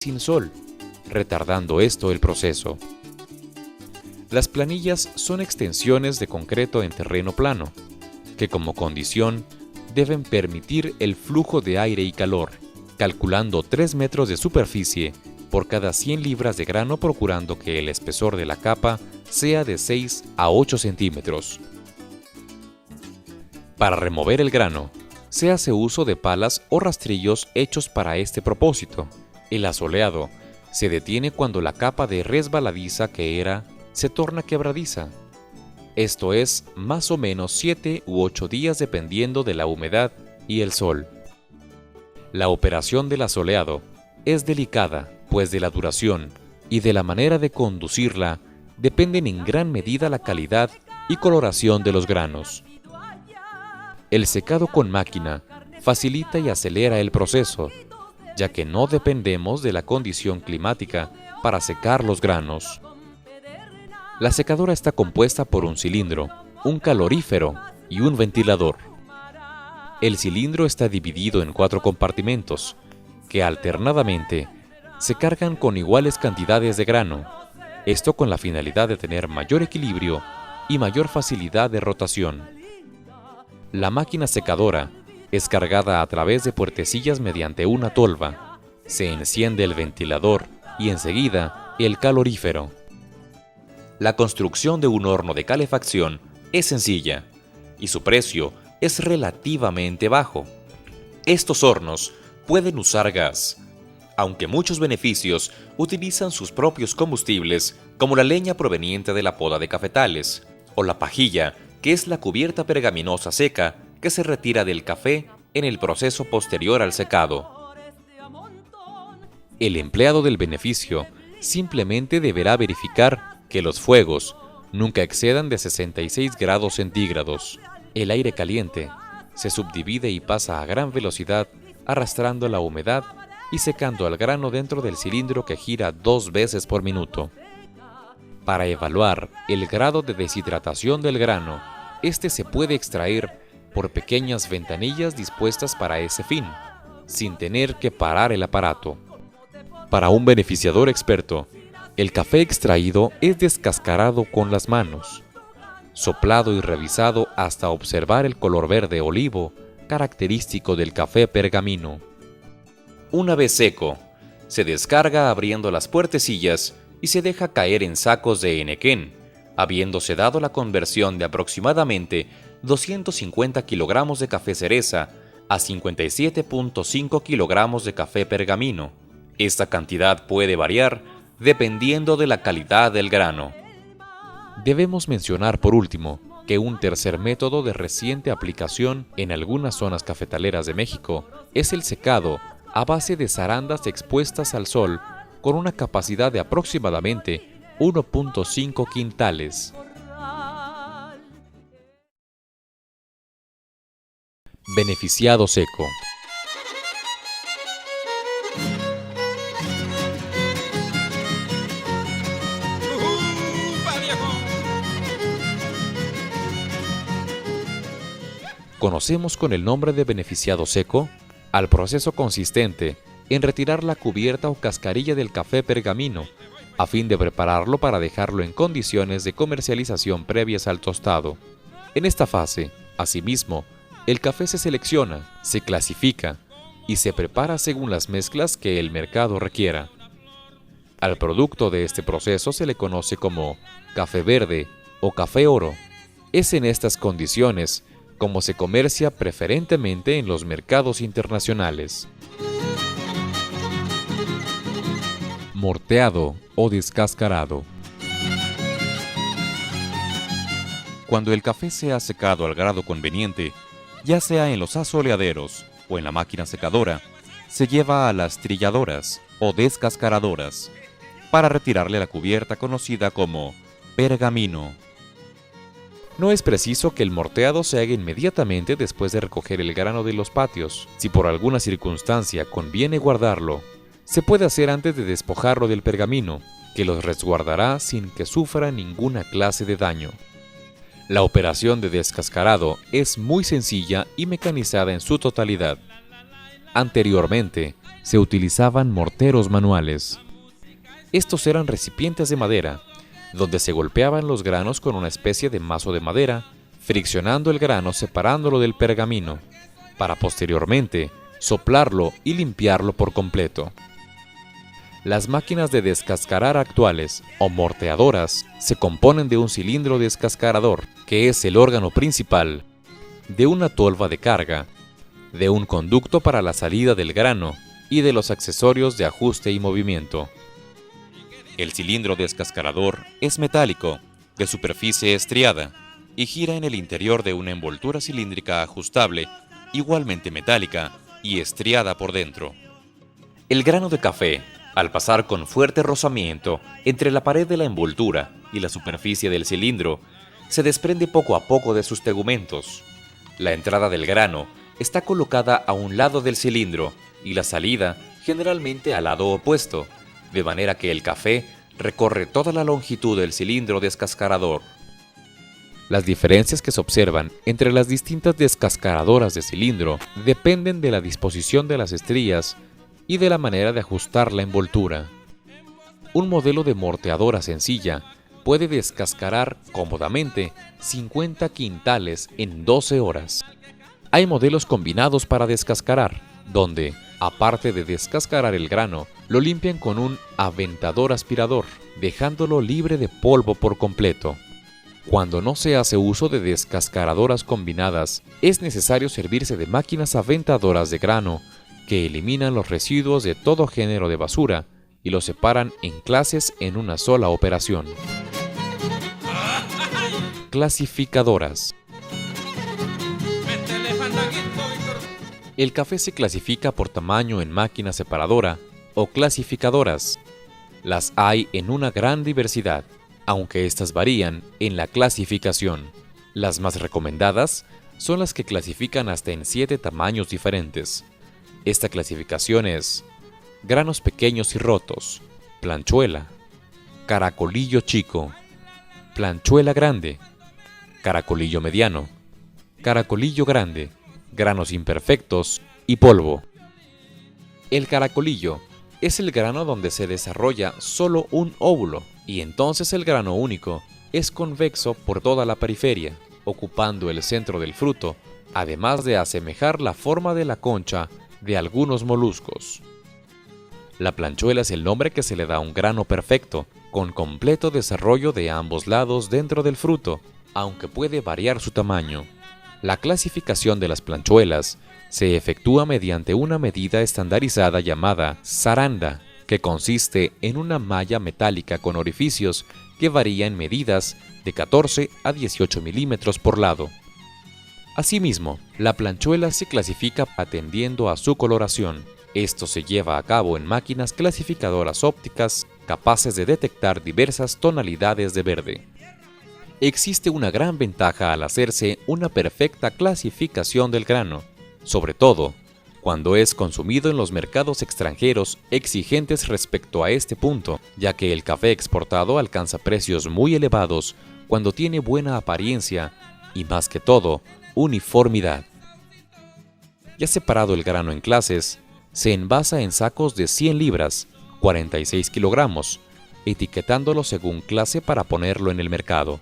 sin sol, retardando esto el proceso. Las planillas son extensiones de concreto en terreno plano, que como condición deben permitir el flujo de aire y calor, calculando 3 metros de superficie por cada 100 libras de grano, procurando que el espesor de la capa sea de 6 a 8 centímetros. Para remover el grano, se hace uso de palas o rastrillos hechos para este propósito. El asoleado se detiene cuando la capa de resbaladiza que era se torna quebradiza. Esto es más o menos 7 u 8 días dependiendo de la humedad y el sol. La operación del asoleado es delicada, pues de la duración y de la manera de conducirla dependen en gran medida la calidad y coloración de los granos. El secado con máquina facilita y acelera el proceso, ya que no dependemos de la condición climática para secar los granos. La secadora está compuesta por un cilindro, un calorífero y un ventilador. El cilindro está dividido en 4 compartimentos, que alternadamente se cargan con iguales cantidades de grano, esto con la finalidad de tener mayor equilibrio y mayor facilidad de rotación. La máquina secadora es cargada a través de puertecillas mediante una tolva. Se enciende el ventilador y enseguida el calorífero. La construcción de un horno de calefacción es sencilla y su precio es relativamente bajo. Estos hornos pueden usar gas, aunque muchos beneficios utilizan sus propios combustibles, como la leña proveniente de la poda de cafetales, o la pajilla, que es la cubierta pergaminosa seca que se retira del café en el proceso posterior al secado. El empleado del beneficio simplemente deberá verificar que los fuegos nunca excedan de 66 grados centígrados. El aire caliente se subdivide y pasa a gran velocidad, arrastrando la humedad y secando al grano dentro del cilindro que gira 2 veces por minuto. Para evaluar el grado de deshidratación del grano, este se puede extraer por pequeñas ventanillas dispuestas para ese fin, sin tener que parar el aparato. Para un beneficiador experto, el café extraído es descascarado con las manos, soplado y revisado hasta observar el color verde olivo característico del café pergamino. Una vez seco, se descarga abriendo las puertecillas y se deja caer en sacos de henequén, habiéndose dado la conversión de aproximadamente 250 kilogramos de café cereza a 57.5 kilogramos de café pergamino. Esta cantidad puede variar dependiendo de la calidad del grano. Debemos mencionar por último que un tercer método de reciente aplicación en algunas zonas cafetaleras de México es el secado a base de zarandas expuestas al sol con una capacidad de aproximadamente 1.5 quintales. Beneficiado seco. Conocemos con el nombre de beneficiado seco al proceso consistente en retirar la cubierta o cascarilla del café pergamino a fin de prepararlo para dejarlo en condiciones de comercialización previas al tostado. En esta fase, asimismo, el café se selecciona, se clasifica y se prepara según las mezclas que el mercado requiera. Al producto de este proceso se le conoce como café verde o café oro. Es en estas condiciones como se comercia preferentemente en los mercados internacionales. Morteado o descascarado. Cuando el café se ha secado al grado conveniente, ya sea en los asoleaderos o en la máquina secadora, se lleva a las trilladoras o descascaradoras para retirarle la cubierta conocida como pergamino. No es preciso que el morteado se haga inmediatamente después de recoger el grano de los patios. Si por alguna circunstancia conviene guardarlo, se puede hacer antes de despojarlo del pergamino, que los resguardará sin que sufra ninguna clase de daño. La operación de descascarado es muy sencilla y mecanizada en su totalidad. Anteriormente, se utilizaban morteros manuales. Estos eran recipientes de madera, donde se golpeaban los granos con una especie de mazo de madera, friccionando el grano separándolo del pergamino, para posteriormente soplarlo y limpiarlo por completo. Las máquinas de descascarar actuales, o morteadoras, se componen de un cilindro descascarador, que es el órgano principal, de una tolva de carga, de un conducto para la salida del grano y de los accesorios de ajuste y movimiento. El cilindro descascarador es metálico, de superficie estriada, y gira en el interior de una envoltura cilíndrica ajustable, igualmente metálica y estriada por dentro. El grano de café, al pasar con fuerte rozamiento entre la pared de la envoltura y la superficie del cilindro, se desprende poco a poco de sus tegumentos. La entrada del grano está colocada a un lado del cilindro y la salida generalmente al lado opuesto, de manera que el café recorre toda la longitud del cilindro descascarador. Las diferencias que se observan entre las distintas descascaradoras de cilindro dependen de la disposición de las estrías y de la manera de ajustar la envoltura. Un modelo de morteadora sencilla puede descascarar cómodamente 50 quintales en 12 horas. Hay modelos combinados para descascarar, donde, aparte de descascarar el grano, lo limpian con un aventador aspirador, dejándolo libre de polvo por completo. Cuando no se hace uso de descascaradoras combinadas, es necesario servirse de máquinas aventadoras de grano que eliminan los residuos de todo género de basura y los separan en clases en una sola operación. Clasificadoras. El café se clasifica por tamaño en máquina separadora o clasificadoras. Las hay en una gran diversidad, aunque estas varían en la clasificación. Las más recomendadas son las que clasifican hasta en 7 tamaños diferentes. Esta clasificación es granos pequeños y rotos, planchuela, caracolillo chico, planchuela grande, caracolillo mediano, caracolillo grande, granos imperfectos y polvo. El caracolillo es el grano donde se desarrolla solo un óvulo, y entonces el grano único es convexo por toda la periferia, ocupando el centro del fruto, además de asemejar la forma de la concha de algunos moluscos. La planchuela es el nombre que se le da a un grano perfecto, con completo desarrollo de ambos lados dentro del fruto, aunque puede variar su tamaño. La clasificación de las planchuelas se efectúa mediante una medida estandarizada llamada zaranda, que consiste en una malla metálica con orificios que varía en medidas de 14 a 18 milímetros por lado. Asimismo, la planchuela se clasifica atendiendo a su coloración. Esto se lleva a cabo en máquinas clasificadoras ópticas capaces de detectar diversas tonalidades de verde. Existe una gran ventaja al hacerse una perfecta clasificación del grano, sobre todo cuando es consumido en los mercados extranjeros exigentes respecto a este punto, ya que el café exportado alcanza precios muy elevados cuando tiene buena apariencia y, más que todo, uniformidad. Ya separado el grano en clases, se envasa en sacos de 100 libras, 46 kilogramos, etiquetándolo según clase para ponerlo en el mercado.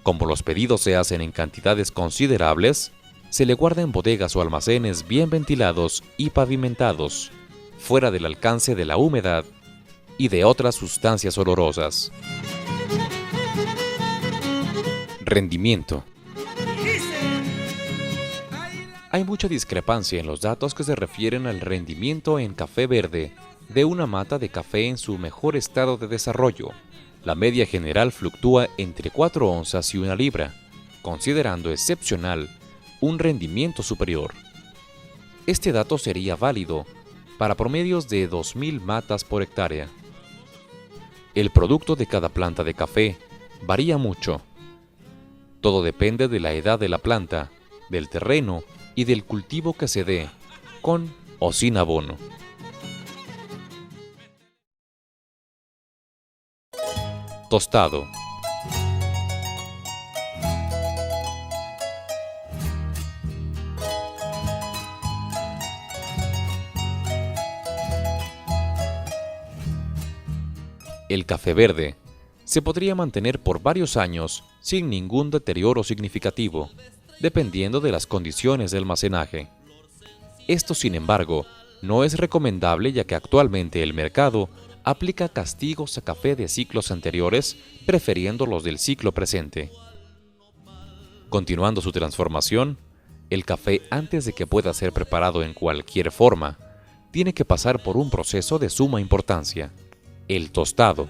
Como los pedidos se hacen en cantidades considerables, se le guarda en bodegas o almacenes bien ventilados y pavimentados, fuera del alcance de la humedad y de otras sustancias olorosas. Rendimiento. Hay mucha discrepancia en los datos que se refieren al rendimiento en café verde de una mata de café en su mejor estado de desarrollo. La media general fluctúa entre 4 onzas y 1 libra, considerando excepcional un rendimiento superior. Este dato sería válido para promedios de 2.000 matas por hectárea. El producto de cada planta de café varía mucho. Todo depende de la edad de la planta, del terreno y del cultivo que se dé, con o sin abono. Tostado. El café verde se podría mantener por varios años sin ningún deterioro significativo, dependiendo de las condiciones de almacenaje. Esto, sin embargo, no es recomendable ya que actualmente el mercado aplica castigos a café de ciclos anteriores, prefiriendo los del ciclo presente. Continuando su transformación, el café, antes de que pueda ser preparado en cualquier forma, tiene que pasar por un proceso de suma importancia, el tostado,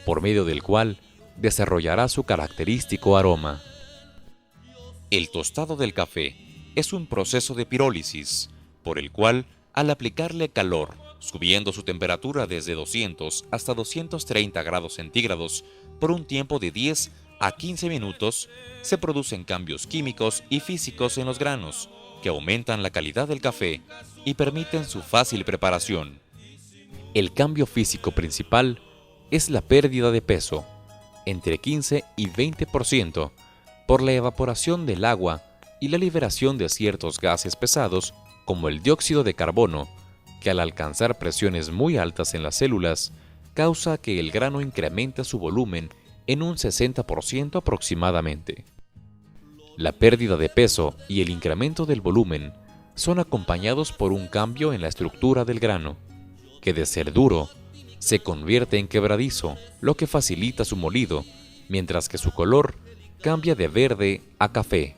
por medio del cual desarrollará su característico aroma. El tostado del café es un proceso de pirólisis, por el cual, al aplicarle calor, subiendo su temperatura desde 200 hasta 230 grados centígrados por un tiempo de 10 a 15 minutos, se producen cambios químicos y físicos en los granos, que aumentan la calidad del café y permiten su fácil preparación. El cambio físico principal es la pérdida de peso, entre 15 y 20%, por la evaporación del agua y la liberación de ciertos gases pesados como el dióxido de carbono, que al alcanzar presiones muy altas en las células, causa que el grano incremente su volumen en un 60% aproximadamente. La pérdida de peso y el incremento del volumen son acompañados por un cambio en la estructura del grano, que de ser duro, se convierte en quebradizo, lo que facilita su molido, mientras que su color cambia de verde a café.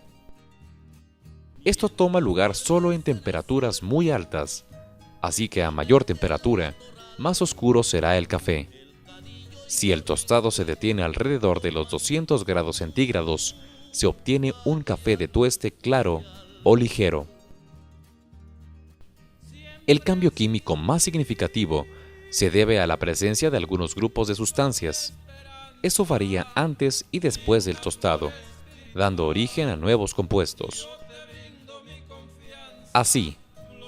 Esto toma lugar solo en temperaturas muy altas, así que a mayor temperatura, más oscuro será el café. Si el tostado se detiene alrededor de los 200 grados centígrados, se obtiene un café de tueste claro o ligero. El cambio químico más significativo se debe a la presencia de algunos grupos de sustancias. Eso varía antes y después del tostado, dando origen a nuevos compuestos. Así,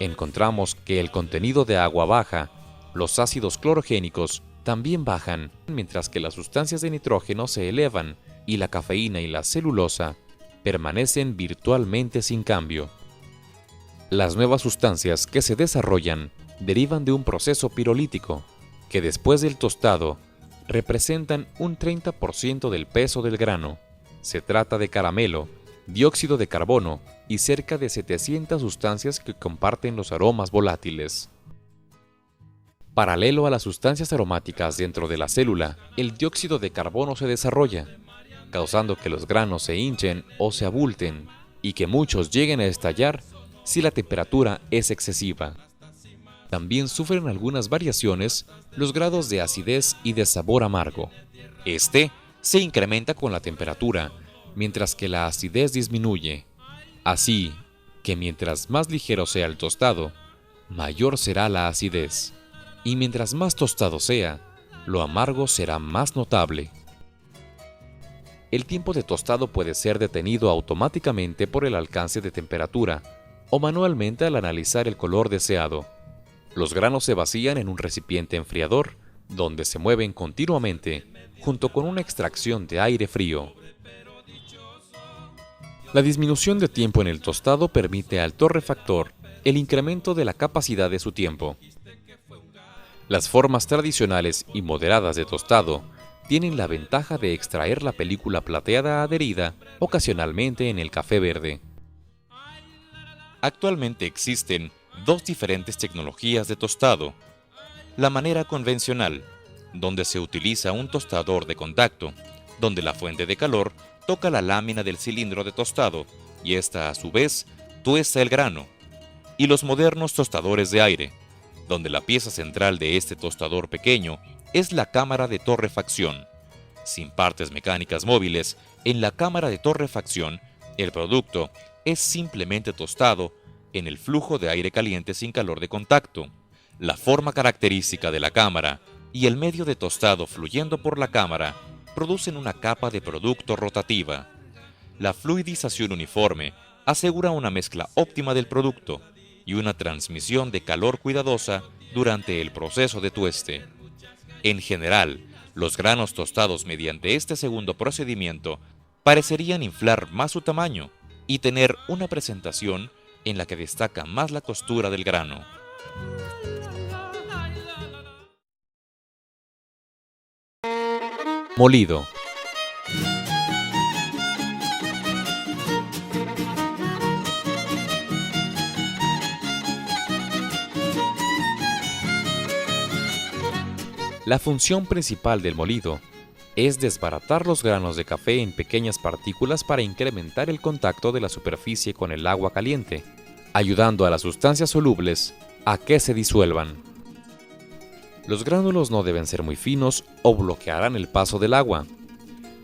encontramos que el contenido de agua baja, los ácidos clorogénicos también bajan, mientras que las sustancias de nitrógeno se elevan y la cafeína y la celulosa permanecen virtualmente sin cambio. Las nuevas sustancias que se desarrollan derivan de un proceso pirolítico, que después del tostado representan un 30% del peso del grano. Se trata de caramelo, dióxido de carbono y cerca de 700 sustancias que comparten los aromas volátiles. Paralelo a las sustancias aromáticas dentro de la célula, el dióxido de carbono se desarrolla, causando que los granos se hinchen o se abulten y que muchos lleguen a estallar si la temperatura es excesiva. También sufren algunas variaciones los grados de acidez y de sabor amargo. Este se incrementa con la temperatura, mientras que la acidez disminuye. Así que mientras más ligero sea el tostado, mayor será la acidez. Y mientras más tostado sea, lo amargo será más notable. El tiempo de tostado puede ser detenido automáticamente por el alcance de temperatura o manualmente al analizar el color deseado. Los granos se vacían en un recipiente enfriador, donde se mueven continuamente, junto con una extracción de aire frío. La disminución de tiempo en el tostado permite al torrefactor el incremento de la capacidad de su tiempo. Las formas tradicionales y moderadas de tostado tienen la ventaja de extraer la película plateada adherida ocasionalmente en el café verde. Actualmente existen dos diferentes tecnologías de tostado. La manera convencional, donde se utiliza un tostador de contacto, donde la fuente de calor toca la lámina del cilindro de tostado y ésta a su vez tuesta el grano. Y los modernos tostadores de aire, donde la pieza central de este tostador pequeño es la cámara de torrefacción. Sin partes mecánicas móviles, en la cámara de torrefacción, el producto es simplemente tostado en el flujo de aire caliente sin calor de contacto. La forma característica de la cámara y el medio de tostado fluyendo por la cámara producen una capa de producto rotativa. La fluidización uniforme asegura una mezcla óptima del producto y una transmisión de calor cuidadosa durante el proceso de tueste. En general, los granos tostados mediante este segundo procedimiento parecerían inflar más su tamaño y tener una presentación en la que destaca más la costura del grano. Molido. La función principal del molido es desbaratar los granos de café en pequeñas partículas para incrementar el contacto de la superficie con el agua caliente, ayudando a las sustancias solubles a que se disuelvan. Los gránulos no deben ser muy finos o bloquearán el paso del agua.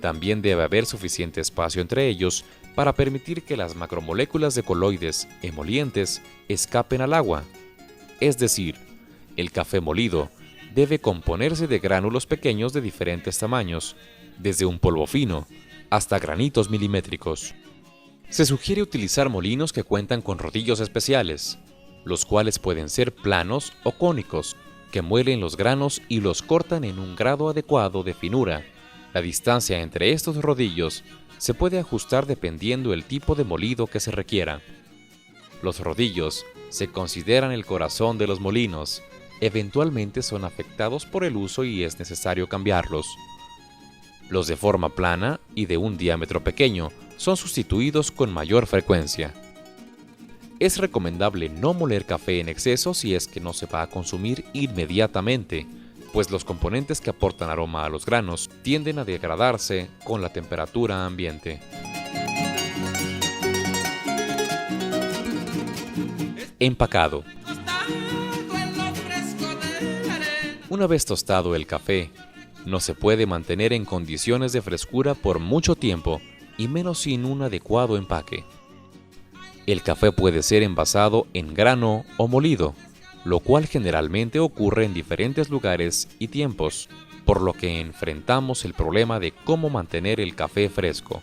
También debe haber suficiente espacio entre ellos para permitir que las macromoléculas de coloides emolientes escapen al agua. Es decir, el café molido debe componerse de gránulos pequeños de diferentes tamaños, desde un polvo fino hasta granitos milimétricos. Se sugiere utilizar molinos que cuentan con rodillos especiales, los cuales pueden ser planos o cónicos, que muelen los granos y los cortan en un grado adecuado de finura. La distancia entre estos rodillos se puede ajustar dependiendo del tipo de molido que se requiera. Los rodillos se consideran el corazón de los molinos. Eventualmente son afectados por el uso y es necesario cambiarlos. Los de forma plana y de un diámetro pequeño son sustituidos con mayor frecuencia. Es recomendable no moler café en exceso si es que no se va a consumir inmediatamente, pues los componentes que aportan aroma a los granos tienden a degradarse con la temperatura ambiente. Empacado. Una vez tostado el café, no se puede mantener en condiciones de frescura por mucho tiempo y menos sin un adecuado empaque. El café puede ser envasado en grano o molido, lo cual generalmente ocurre en diferentes lugares y tiempos, por lo que enfrentamos el problema de cómo mantener el café fresco.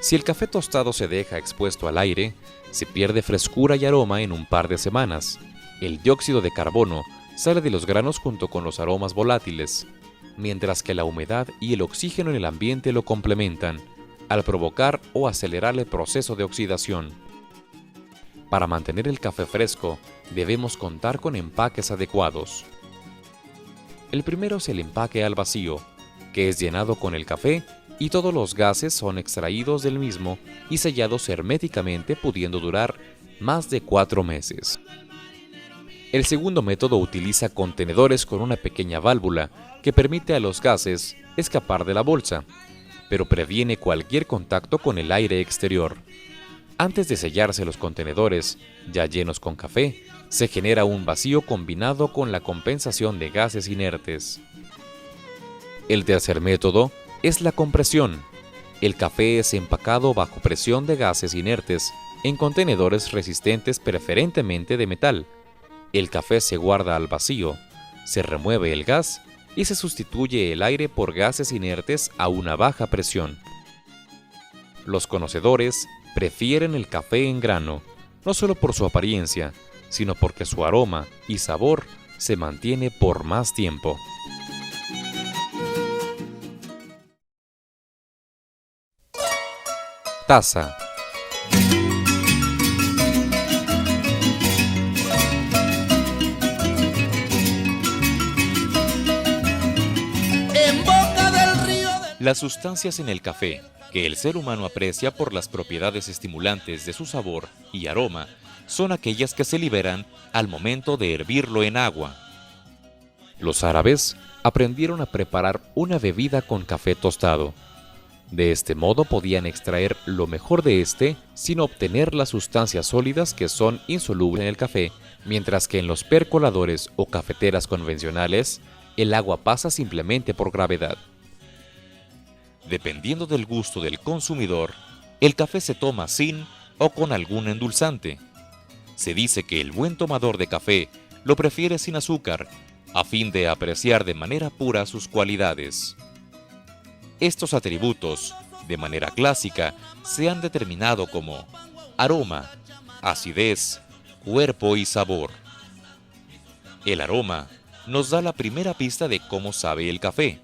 Si el café tostado se deja expuesto al aire, se pierde frescura y aroma en un par de semanas. El dióxido de carbono sale de los granos junto con los aromas volátiles, mientras que la humedad y el oxígeno en el ambiente lo complementan, al provocar o acelerar el proceso de oxidación. Para mantener el café fresco, debemos contar con empaques adecuados. El primero es el empaque al vacío, que es llenado con el café y todos los gases son extraídos del mismo y sellados herméticamente, pudiendo durar más de 4 meses. El segundo método utiliza contenedores con una pequeña válvula que permite a los gases escapar de la bolsa, pero previene cualquier contacto con el aire exterior. Antes de sellarse los contenedores, ya llenos con café, se genera un vacío combinado con la compensación de gases inertes. El tercer método es la compresión. El café es empacado bajo presión de gases inertes en contenedores resistentes preferentemente de metal. El café se guarda al vacío, se remueve el gas y se sustituye el aire por gases inertes a una baja presión. Los conocedores prefieren el café en grano, no solo por su apariencia, sino porque su aroma y sabor se mantiene por más tiempo. Taza. Las sustancias en el café, que el ser humano aprecia por las propiedades estimulantes de su sabor y aroma, son aquellas que se liberan al momento de hervirlo en agua. Los árabes aprendieron a preparar una bebida con café tostado. De este modo podían extraer lo mejor de este sin obtener las sustancias sólidas que son insolubles en el café, mientras que en los percoladores o cafeteras convencionales, el agua pasa simplemente por gravedad. Dependiendo del gusto del consumidor, el café se toma sin o con algún endulzante. Se dice que el buen tomador de café lo prefiere sin azúcar, a fin de apreciar de manera pura sus cualidades. Estos atributos, de manera clásica, se han determinado como aroma, acidez, cuerpo y sabor. El aroma nos da la primera pista de cómo sabe el café.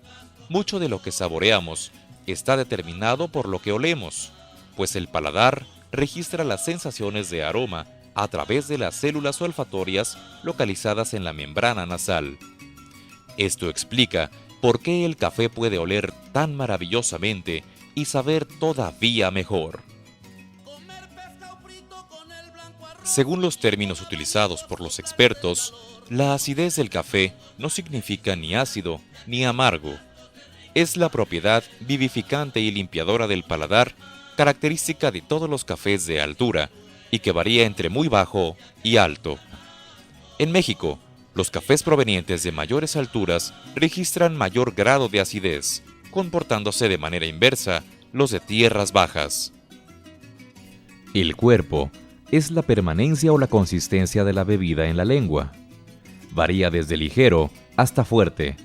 Mucho de lo que saboreamos está determinado por lo que olemos, pues el paladar registra las sensaciones de aroma a través de las células olfatorias localizadas en la membrana nasal. Esto explica ¿Por qué el café puede oler tan maravillosamente y saber todavía mejor? Según los términos utilizados por los expertos, la acidez del café no significa ni ácido ni amargo. Es la propiedad vivificante y limpiadora del paladar, característica de todos los cafés de altura y que varía entre muy bajo y alto. En México, los cafés provenientes de mayores alturas registran mayor grado de acidez, comportándose de manera inversa los de tierras bajas. El cuerpo es la permanencia o la consistencia de la bebida en la lengua. Varía desde ligero hasta fuerte.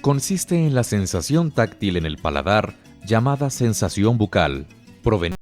Consiste en la sensación táctil en el paladar, llamada sensación bucal, proveniente